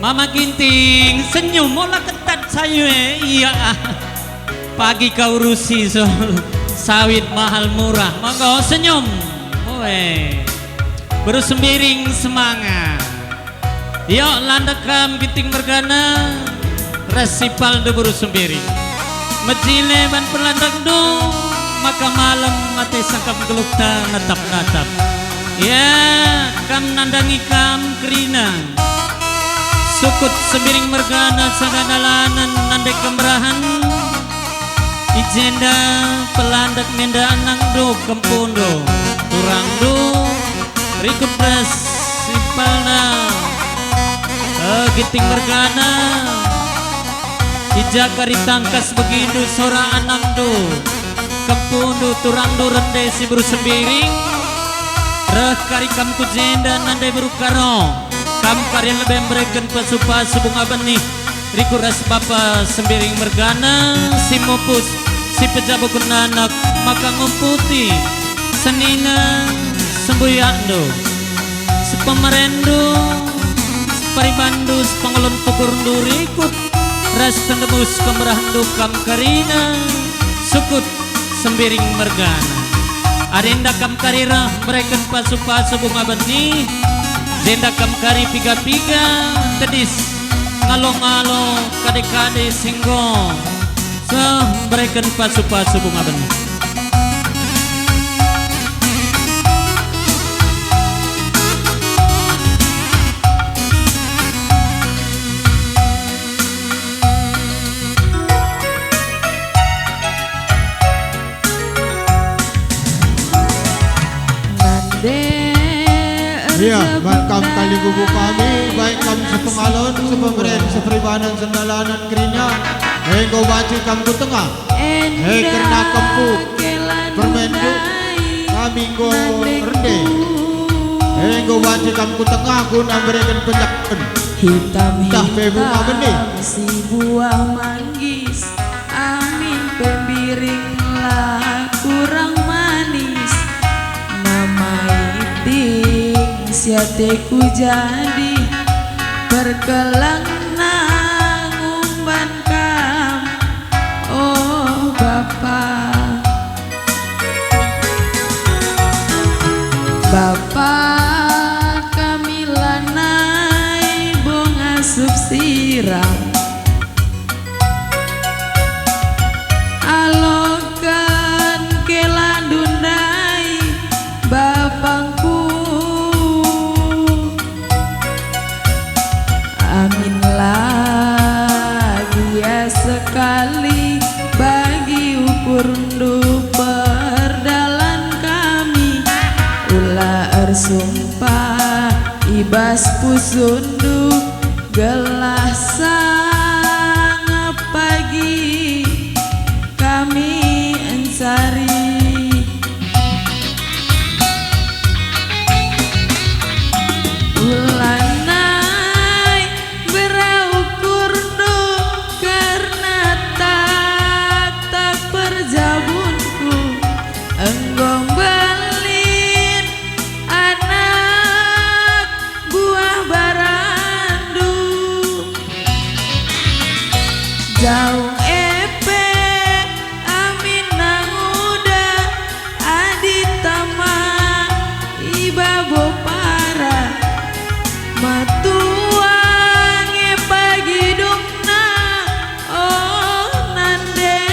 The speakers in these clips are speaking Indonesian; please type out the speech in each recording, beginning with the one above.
Mama Ginting senyum mola ketat sayu iya. Pagi kau urusi so sawit mahal murah. Monggo senyum. Oe. Bersembiring semangat. Yuk landakram Ginting Mergana. Resipal do bersembiring. Mejile ban perlandak do. Maka malam mati sangkap gelukta natap-natap. Ya kam nandangi kam kerina. Sukut sembiring mergana sagadalanan nandek kemerahan Ijenda pelandak menda anang do kempondo Turang do rikut pres sipalna Ginting mergana Ija kari tangkas begitu sora anang do Kempondo turang do rende si beru sembiring Reh kari kam kujenda nandai beru karo Kam karya lebih mereken pasu-pasu bunga benih Rikuras bapa sembiring mergana Si mupus, si pejabu kunanak Maka ngumputi Senina sembuyando Sepemerendo Separibandu Sepangolon pukurundu rikut Ras tendebus kemerahandu kam karina Sukut sembiring mergana Arinda kam karira mereken pasu-pasu bunga benih Denda kam kari piga-piga Tedis ngalo-ngalo Kade-kade singgo Semberikan pasu-pasu bunga benih Iya, kam kali gugu kami, baik kam sepengalon, sepemeren, seperibanan, sendalanan, kerinya. Kau baci kam ku tengah, kerna kempu, permendu, kami go rende. Kau baci kam ku tengah, ku nambrekan penjakpen. Hitam-hitam si buah manggis, amin pembiring lah kurang manis. Nama iting siateku jadi berkelang nang umban kam oh bapak bapak kami lanai bonga subsiram alokan kelandundai bapangku Aminlah sekali bagi ukur ndu perdalan kami Ula ersumpah ibas pusundu gelah sang pagi kami ensari Jauh epe amin nanguda aditama ibabo para matuange pagi dukna oh nande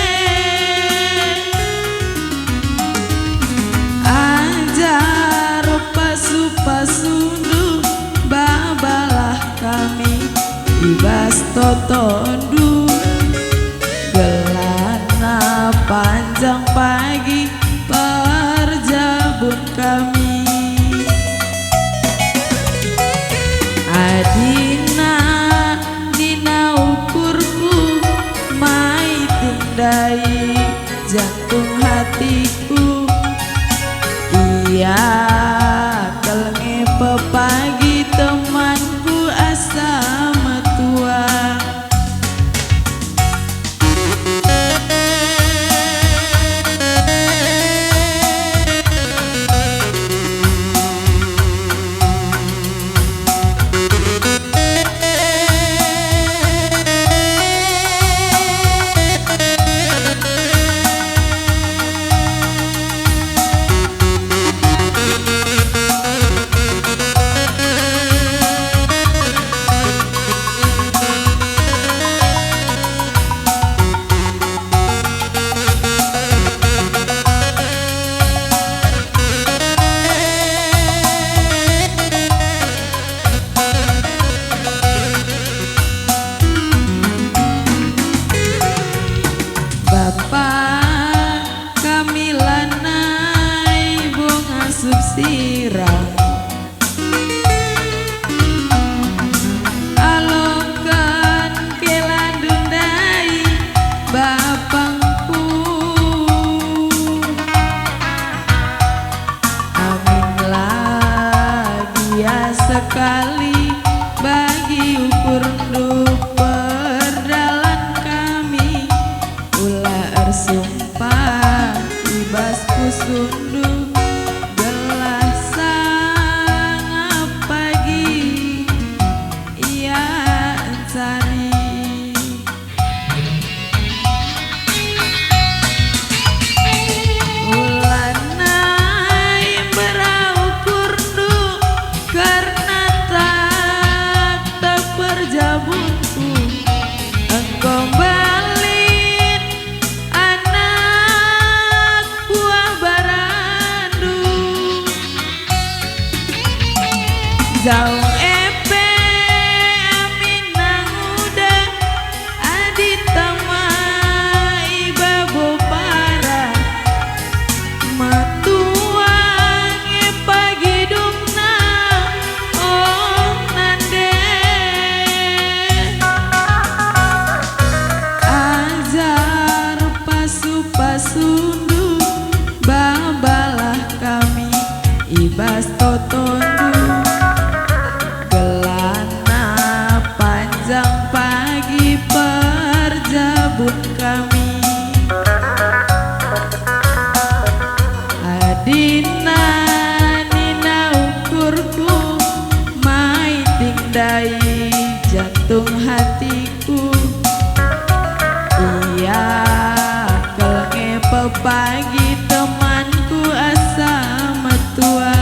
ajar pasu-pasundu babalah kami ibas totondu gelana panjang pagi perjabun kami Adina dina ukurku mai tindai jantung hatiku Iya kelenge pepagi temanku asa metua tindai jantung hatiku. Iya kelenge pepagi temanku asa metua.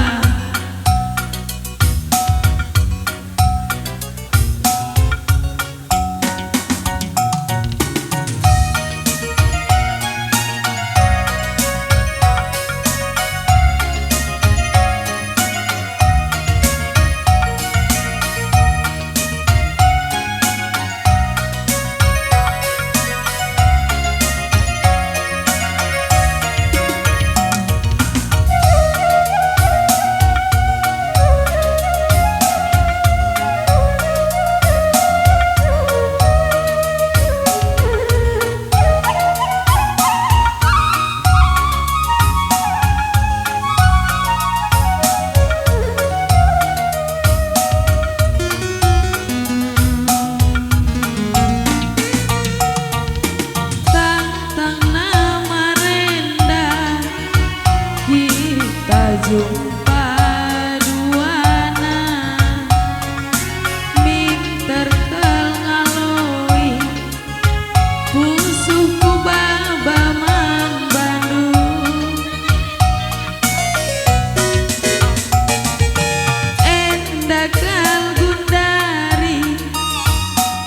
Jumpa duana ming terkel ngaloi pusuhku babaman Bandung. Endakal gundari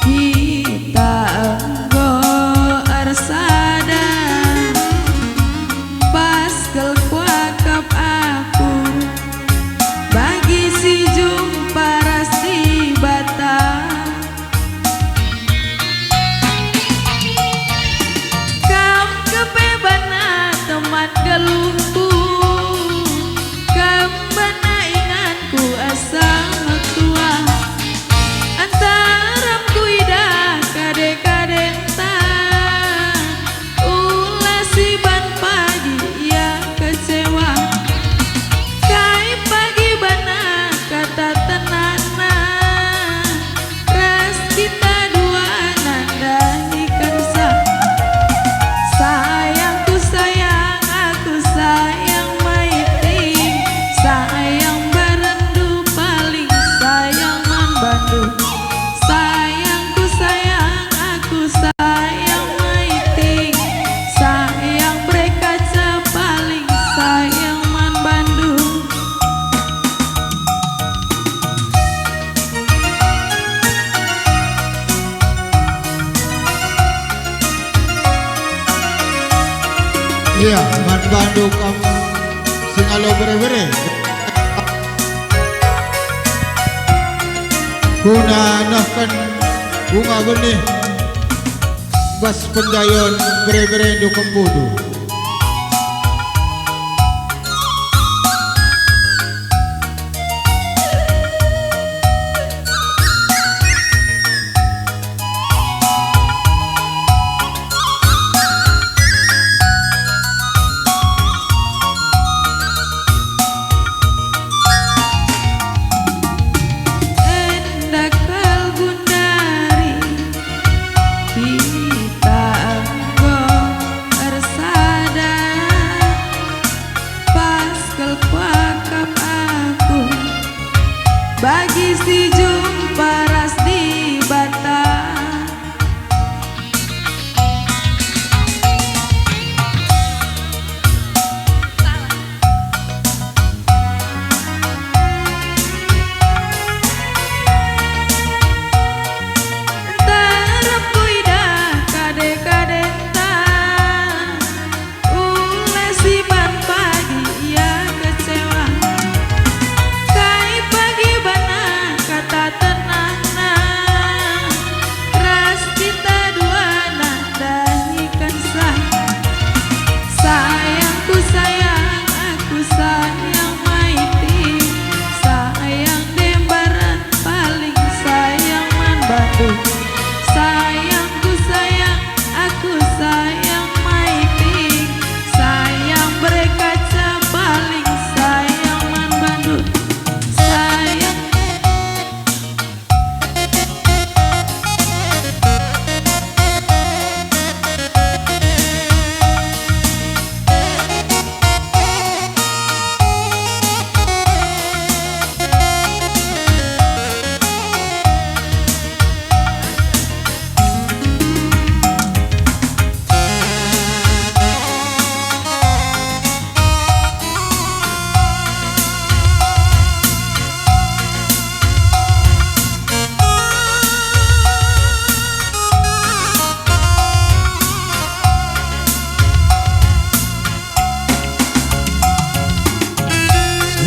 kita enggo arsada pas kel kuakap aku bagi si jumpa rasti bata. Kam kebebana teman gelumpu kam bana inganku asa tua antaram kuidah kade-kadenta ulah si ban pagi ya kecewa kai pagi bana kata tenana ras kita dua nanda ikansa. Sayangku sayang aku sayang maiting sayang barendu paling sayang man Bandung. Sayangku sayang aku sayang maiting sayang berkaca paling sayang man Bandung. Iya, man Bandung kamu singalo bere-bere. Kuna nahkan bunga benih bas pendayon bere-bere do kempudu. Endakal gundari kita enggo arsada pas kel kuakap aku bagi si jumpa rasti bata. Tarap kuidah kade-kadenta ulah si ban pagi ya kecewa kai pagi bana kata tenana ras kita dua nanda ikan sah. Sayangku sayang aku sayang maiting sayang dembaran paling sayang man Bandung. Sayangku sayang aku sayang maiting sayang berkaca paling sayang man Bandung. Sayang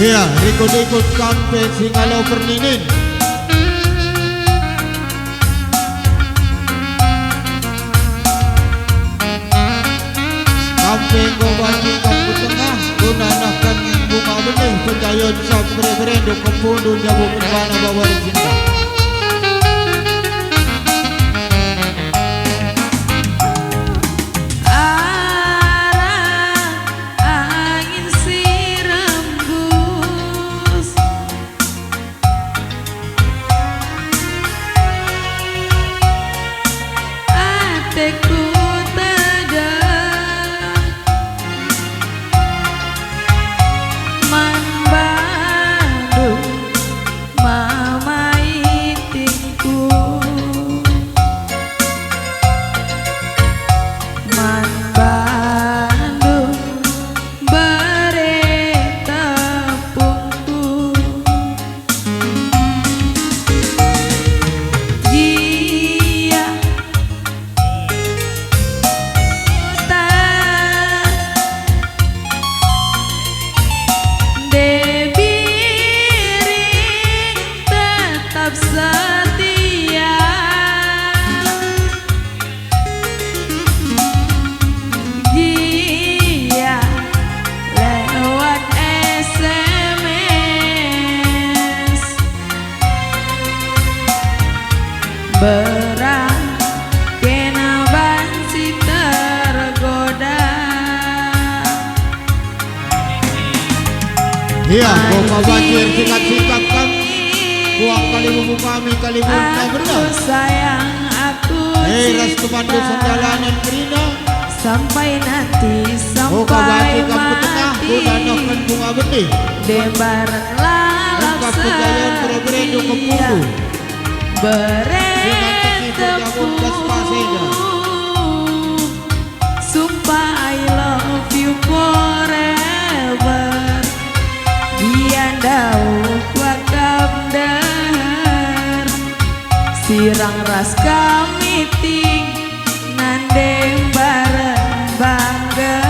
Iya, ikut-ikut kampe singalau perninin. Kampe gobati kampu tengah, gunanakan bunga benih, penjayon sampai berenduk kempundun jabu penbana bawa cinta. Teku tedang man Bandung mamai tingku man Bandung bare tepungku iya tetap setia dia lewat SMS berang kena bansi tergoda. Iya, bawa banjir sikap-sikap kam. Buang kali bubu kami kali buang benar. Sayang aku Restu mandu sendalanan kerina. sampai nanti Buka sampai bati kampu tengah, mati gunanakan bunga benih. Debaran lalap Engkau penjayon berebredu kempundu. Beretepung sumpah I love you forever. Dia dauk wakam dahar sirang ras kami ting nandeng bareng bangga.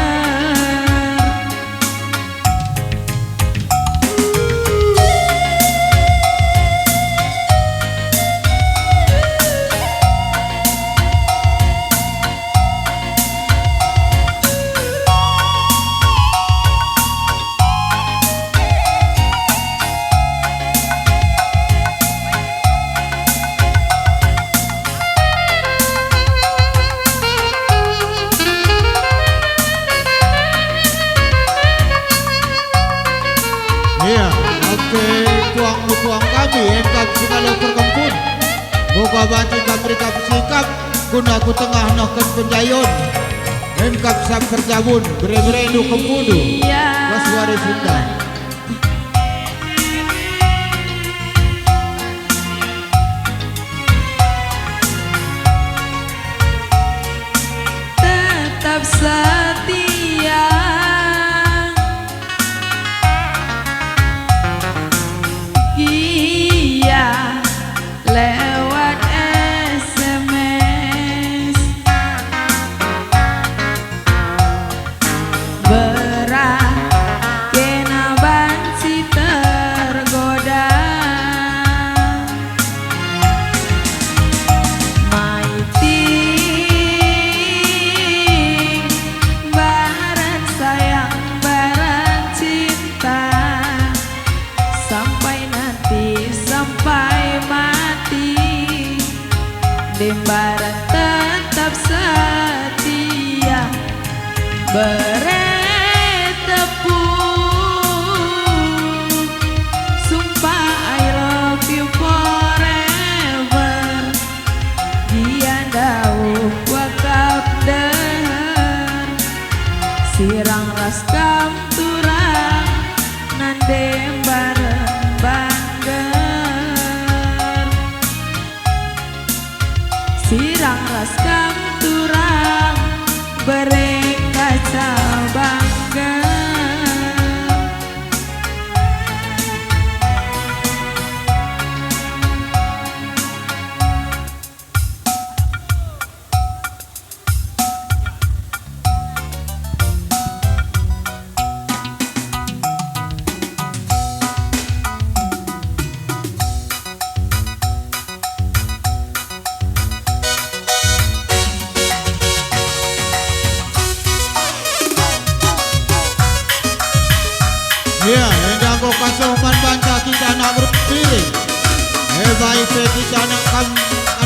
Iya, oke, puang kami, engkau singalau perkempun. Buka bati kami kap sikap, guna ku tengah noken penjayon. Engkau sak kerjabun, berebredu kempundu. Waswari Sunda. Tetap setia iya lewat SMS berat kena bansi tergoda. Maiting barat sayang barat cinta sampai nanti sampai mati. Dembaran tetap setia beretepung sumpah I love you forever. Dia dauk wakap dahar sirang ras kam turang nandem bareng banggar. Sirang ras kam turang bereng kaca anak bro piring. Baik kita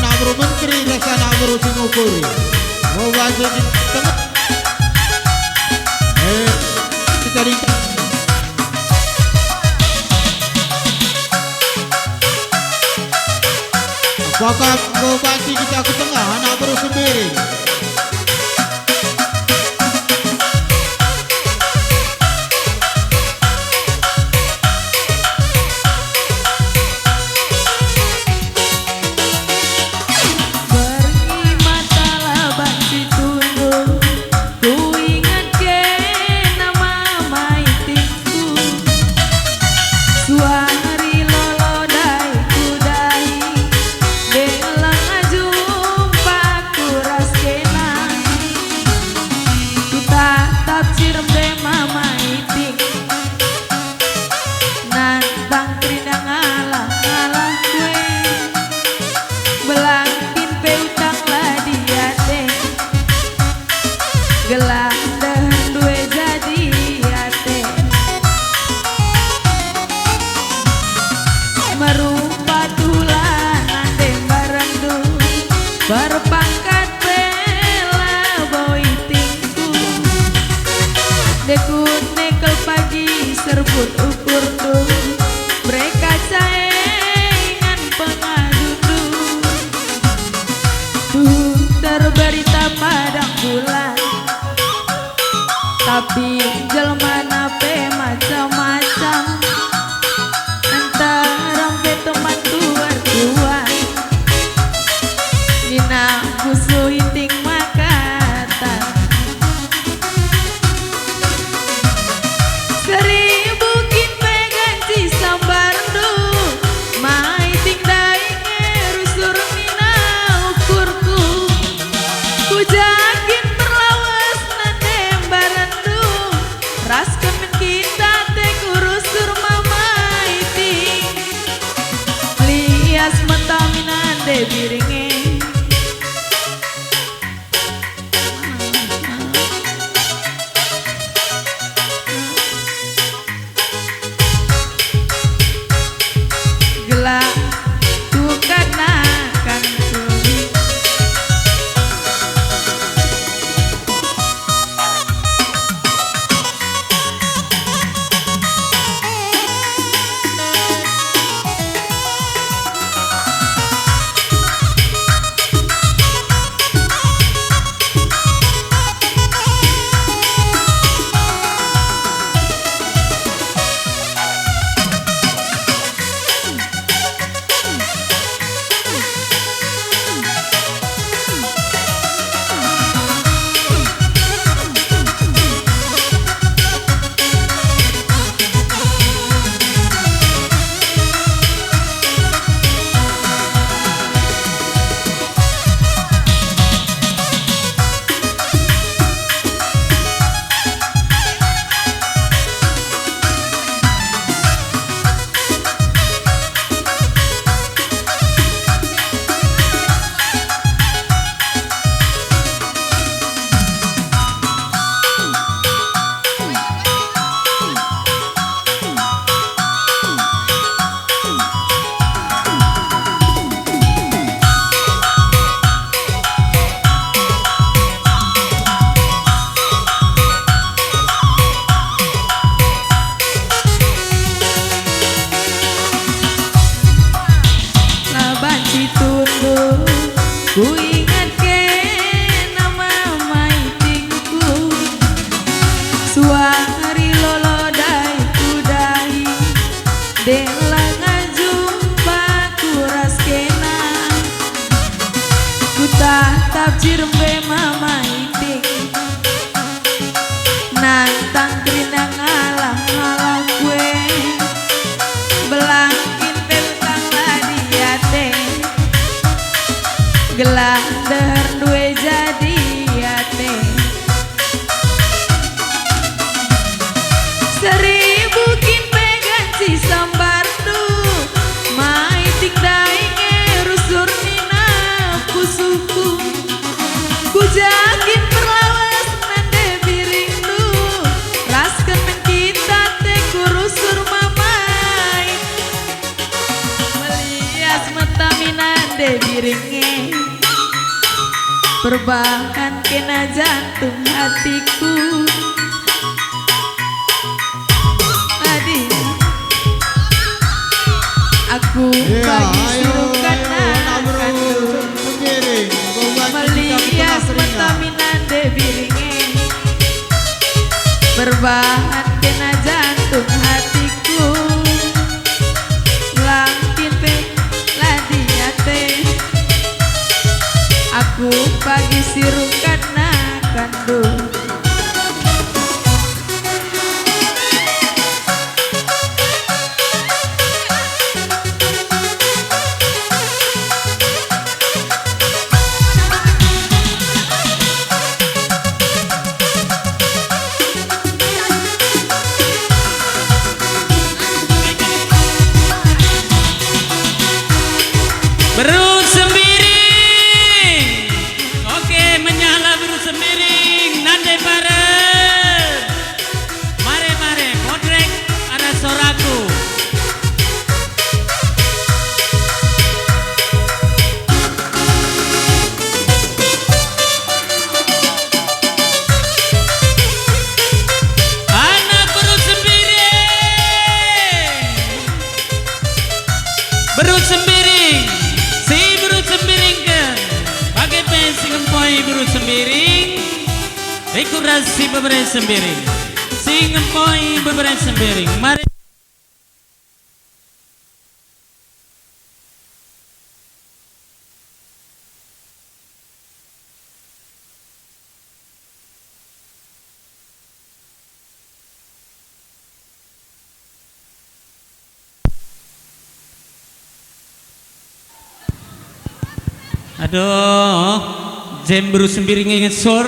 anak bro menteri rasa anak bro Singapura. Oh baca di tengah. Kita di Bakal go baca kita ke tengah anak bro sendiri. Berpangkat bela boy tingku dekut nekel pagi serbut ukur tuh mereka saingan pengadudu tuh terberita padang bulan tapi jelma nape macam-macam antara teman tuan Nina kusu hiting makatan seribu kin peganci sambardu maiting dainge rusur Nina ukurku ku jakin berlawas nandem barandu ras kemen kita te kurusur mamaiting lias mentaminan de biringe ku ingat ke nama maitingku suari lolodai kudai dela ngajumpa kuras kena ku tatap cirembe mamaiting nantang kerinang alam kue belangkin pelutang ladiate gelah der duwe jadi ate seribu kin peganci sambardu maiting dainge rusur Nina kusuku ku jakin perlawas nande biringdu ras kemen kita te kurusur mamai minande biringe Perbahan kena jantung hatiku Adi Aku bagi suruhkan akan melihat mata minande biringe Berbahan kena jantung hatiku Langkin pe ladiate Aku pagi sirukan kandung Beru sembiring. Oke, menyala beru sembiring. Nande bareng. Mare mare, podrek ada soraku. Anak beru sembiring. Beru sembiring. Pakai pensi ngempoi buru sembiring Dekorasi beberapa sembiring Si ngempoi beberapa sembiring Mari Aduh, jem buru sembiring ngesor,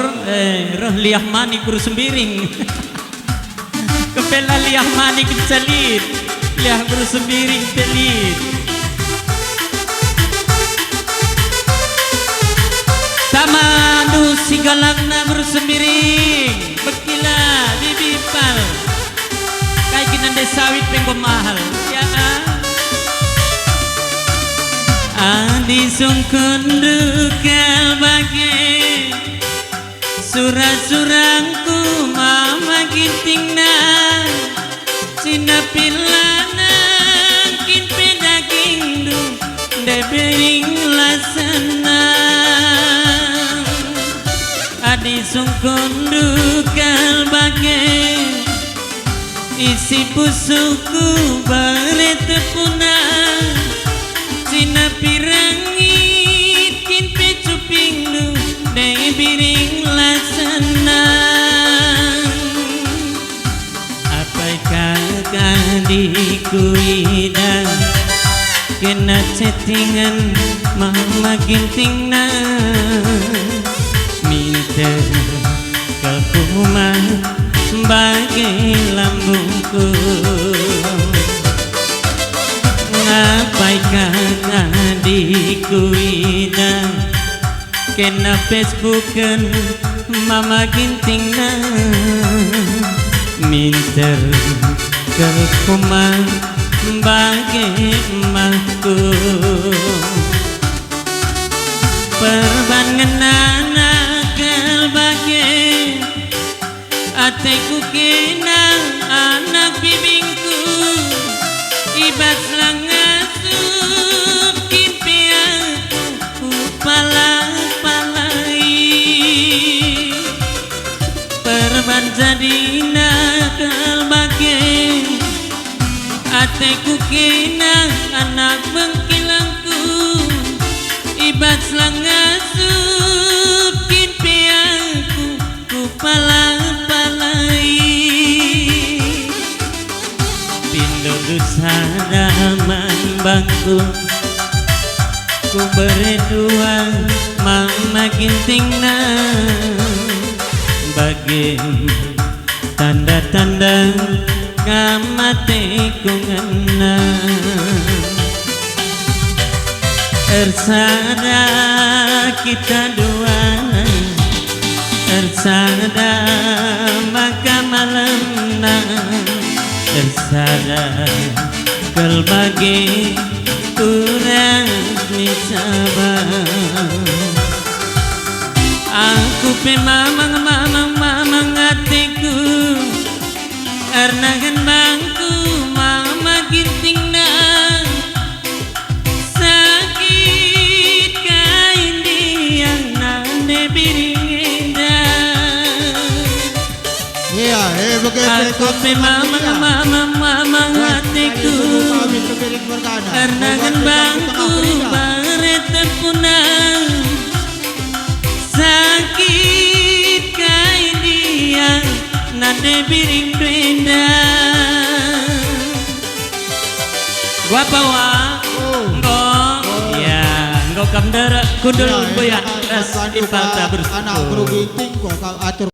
roh liah mani buru sembiring. Kepala liah mani kencalit, liah buru sembiring pelit. Tamanu sigalangna buru sembiring, bekila bibipal. Kayak kinande sawit penggo mahal, ya Adi sungkundukal bagi Surat-surangku mama gintingna Cina pilana kin pedaging du Debering lasana Adi sungkundukal bagi Isi pusuku balik tepunah Cina pirangit kin pecuping lu Dai biring lasana Apa kakak dikuida Kena chattingan mama gintingna Minta kekumah bagi lambungku Ngapai kakak dikuida Kena Facebookan mama gintingna Minter kerkumah bagi emakku Perban ngenana kelbagi Ateku kena anak bibingku Ibat langasup kimpiaku Upala-palai Perban jadi nakal bagi Ateku kena anak bengkilangku Ibat langasup kimpiaku Upala-palai Sadaman bangku Ku berdua mama gintingna Bagi tanda-tanda ngamati ku ngena Ersada kita dua Ersada maka malamna Ersada kelbagi urang ni sabar. Aku pe mamang hatiku karena kan bangku mama ginting na sakit kain diang nande biringinda. Iya, begitu Aku pe mamang hatiku karena kan bangku bareta punang sakit kain dia nade biring benda. Gua bawa ya nggo kamdara kundul boyan ras ipal anak bersyukur. bro ginting kok atur